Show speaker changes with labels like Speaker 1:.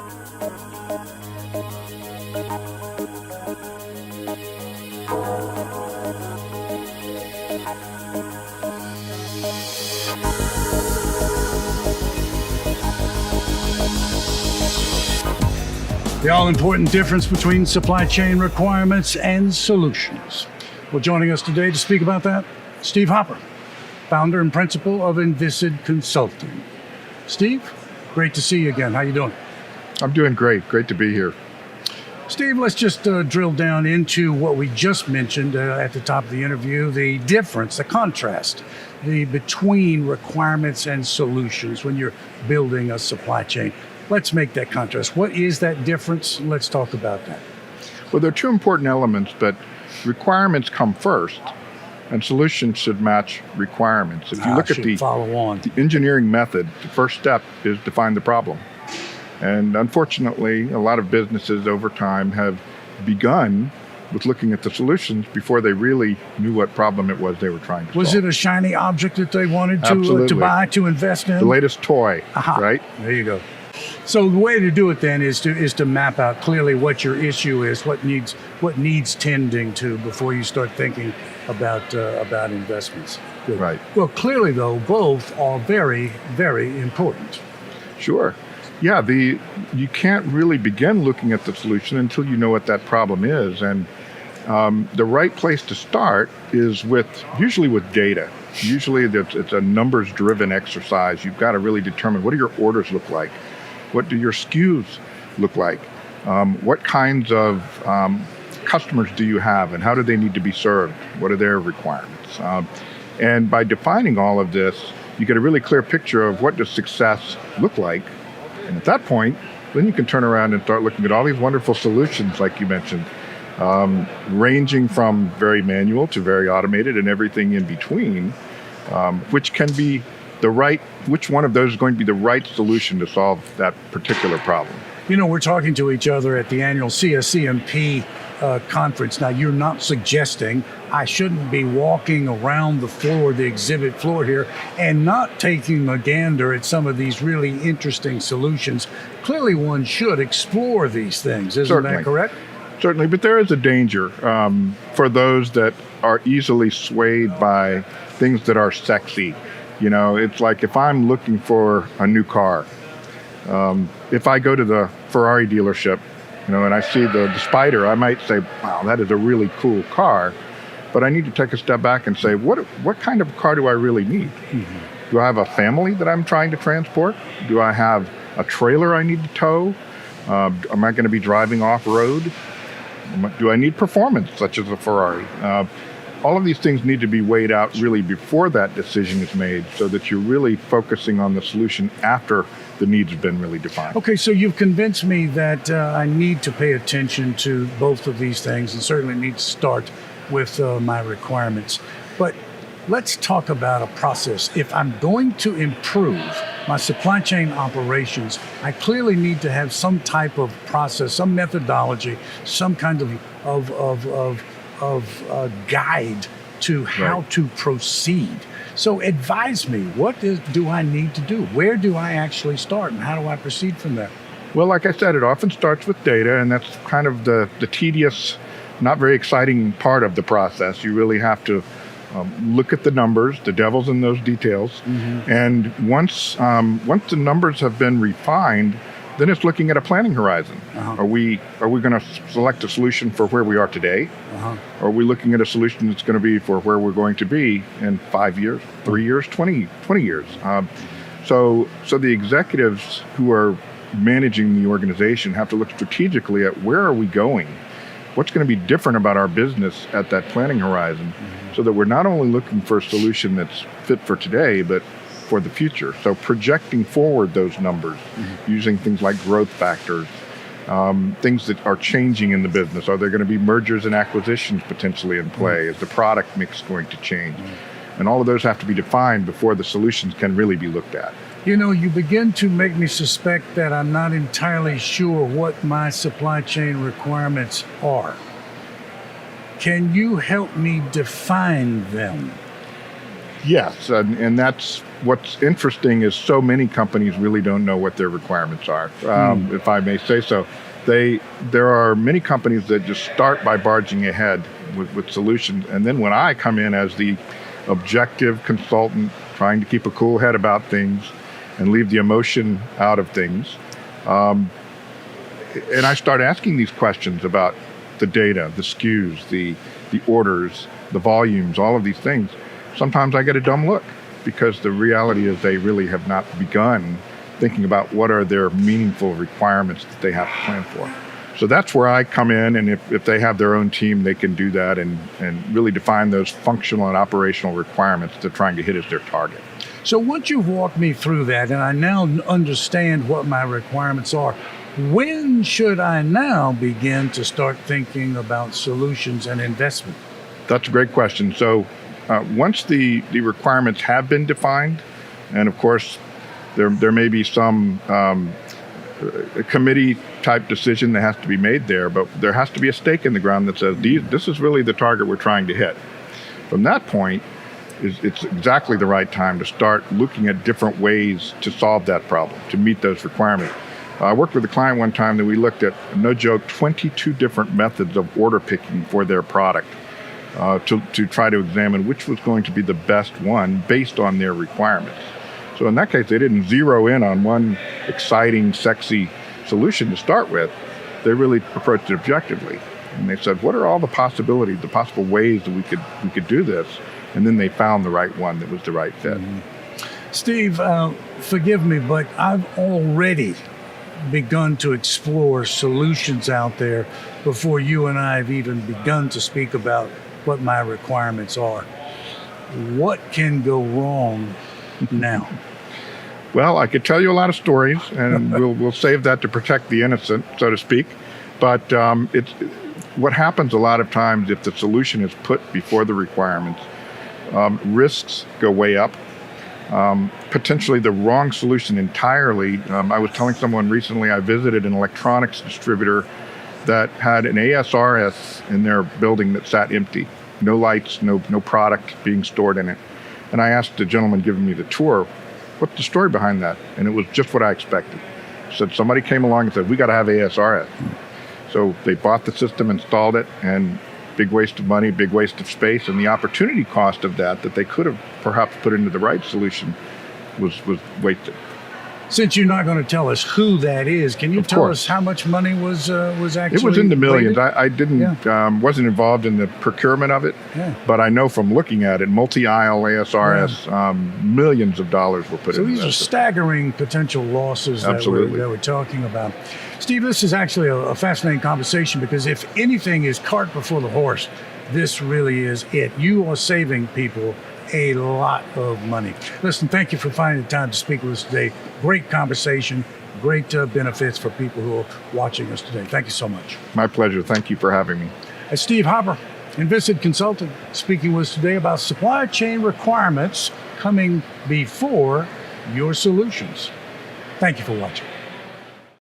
Speaker 1: The all-important difference between supply chain requirements and solutions. Well, joining us today to speak about that, Steve Hopper, founder and principal of Inviscid Consulting. Steve, great to see you again. How you doing?
Speaker 2: I'm doing great. Great to be here.
Speaker 1: Steve, let's just drill down into what we just mentioned at the top of the interview, the difference, the contrast between requirements and solutions when you're building a supply chain. Let's make that contrast. What is that difference? Let's talk about that.
Speaker 2: Well, there are two important elements, but requirements come first, and solutions should match requirements. If you look at the engineering method, the first step is define the problem. And unfortunately, a lot of businesses over time have begun with looking at the solutions before they really knew what problem it was they were trying to solve.
Speaker 1: Was it a shiny object that they wanted to buy, to invest in?
Speaker 2: The latest toy, right?
Speaker 1: There you go. So the way to do it then is to map out clearly what your issue is, what needs tending to before you start thinking about investments. Good.
Speaker 2: Right.
Speaker 1: Well, clearly though, both are very, very important.
Speaker 2: Sure. Yeah, you can't really begin looking at the solution until you know what that problem is. And the right place to start is usually with data. Usually it's a numbers-driven exercise. You've got to really determine, what do your orders look like? What do your SKUs look like? What kinds of customers do you have, and how do they need to be served? What are their requirements? And by defining all of this, you get a really clear picture of what does success look like. And at that point, then you can turn around and start looking at all these wonderful solutions, like you mentioned, ranging from very manual to very automated and everything in between, which can be which one of those is going to be the right solution to solve that particular problem.
Speaker 1: You know, we're talking to each other at the annual CSCMP conference. Now, you're not suggesting I shouldn't be walking around the floor, the exhibit floor here, and not taking a gander at some of these really interesting solutions. Clearly, one should explore these things. Isn't that correct?
Speaker 2: Certainly, but there is a danger for those that are easily swayed by things that are sexy. You know, it's like if I'm looking for a new car, if I go to the Ferrari dealership, and I see the Spider, I might say, wow, that is a really cool car. But I need to take a step back and say, what kind of car do I really need? Mm-hmm. Do I have a family that I'm trying to transport? Do I have a trailer I need to tow? Am I going to be driving off-road? Do I need performance, such as a Ferrari? All of these things need to be weighed out really before that decision is made, so that you're really focusing on the solution after the needs have been really defined.
Speaker 1: Okay, so you've convinced me that I need to pay attention to both of these things, and certainly need to start with my requirements. But let's talk about a process. If I'm going to improve my supply chain operations, I clearly need to have some type of process, some methodology, some kind of guide to how to proceed. So advise me, what do I need to do? Where do I actually start, and how do I proceed from there?
Speaker 2: Well, like I said, it often starts with data, and that's kind of the tedious, not very exciting part of the process. You really have to look at the numbers, the devil's in those details, mm-hmm. and once the numbers have been refined, then it's looking at a planning horizon. Uh-huh. Are we going to select a solution for where we are today? Uh-huh. Or are we looking at a solution that's going to be for where we're going to be in 5 years, 3 years, 20 years? So the executives who are managing the organization have to look strategically at where are we going? What's going to be different about our business at that planning horizon, mm-hmm. so that we're not only looking for a solution that's fit for today, but for the future. So projecting forward those numbers, mm-hmm. using things like growth factors, things that are changing in the business. Are there going to be mergers and acquisitions potentially in play? Mm-hmm. Is the product mix going to change? Mm-hmm. And all of those have to be defined before the solutions can really be looked at.
Speaker 1: You know, you begin to make me suspect that I'm not entirely sure what my supply chain requirements are. Can you help me define them?
Speaker 2: Yes, and that's what's interesting is so many companies really don't know what their requirements are, if I may say so. There are many companies that just start by barging ahead with solutions, and then when I come in as the objective consultant trying to keep a cool head about things and leave the emotion out of things, and I start asking these questions about the data, the SKUs, the orders, the volumes, all of these things, sometimes I get a dumb look because the reality is they really have not begun thinking about what are their meaningful requirements that they have to plan for. So that's where I come in, and if they have their own team, they can do that and really define those functional and operational requirements they're trying to hit as their target.
Speaker 1: So once you've walked me through that and I now understand what my requirements are, when should I now begin to start thinking about solutions and investment?
Speaker 2: That's a great question. So once the requirements have been defined, and of course there may be some committee type decision that has to be made there, but there has to be a stake in the ground that says this is really the target we're trying to hit. From that point, it's exactly the right time to start looking at different ways to solve that problem, to meet those requirements. I worked with a client one time that we looked at, no joke, 22 different methods of order picking for their product to try to examine which was going to be the best one based on their requirements. So in that case, they didn't zero in on one exciting, sexy solution to start with. They really approached it objectively. And they said, what are all the possibilities, the possible ways that we could do this? And then they found the right one that was the right fit.
Speaker 1: Steve, forgive me, but I've already begun to explore solutions out there before you and I have even begun to speak about what my requirements are. What can go wrong now?
Speaker 2: Well, I could tell you a lot of stories, and we'll save that to protect the innocent, so to speak. But it's what happens a lot of times if the solution is put before the requirements. Risks go way up. Potentially the wrong solution entirely. I was telling someone recently I visited an electronics distributor that had an ASRS in their building that sat empty. No lights, no product being stored in it. And I asked the gentleman giving me the tour, what's the story behind that? And it was just what I expected. Said somebody came along and said, we got to have ASRS. So they bought the system, installed it, and big waste of money, big waste of space, and the opportunity cost of that they could have perhaps put into the right solution was wasted.
Speaker 1: Since you're not going to tell us who that is, can you tell us how much money was actually?
Speaker 2: It was in the millions.
Speaker 1: weighted?
Speaker 2: I didn't wasn't involved in the procurement of it, but I know from looking at it, multi-aisle ASRS, millions of dollars were put into that.
Speaker 1: So these are staggering potential losses that we're talking about. Steve, this is actually a fascinating conversation because if anything is cart before the horse, this really is it. You are saving people a lot of money. Listen, thank you for finding the time to speak with us today. Great conversation, great benefits for people who are watching us today. Thank you so much.
Speaker 2: My pleasure. Thank you for having me.
Speaker 1: Steve Hopper, Inviscid Consulting, speaking with us today about supply chain requirements coming before your solutions. Thank you for watching.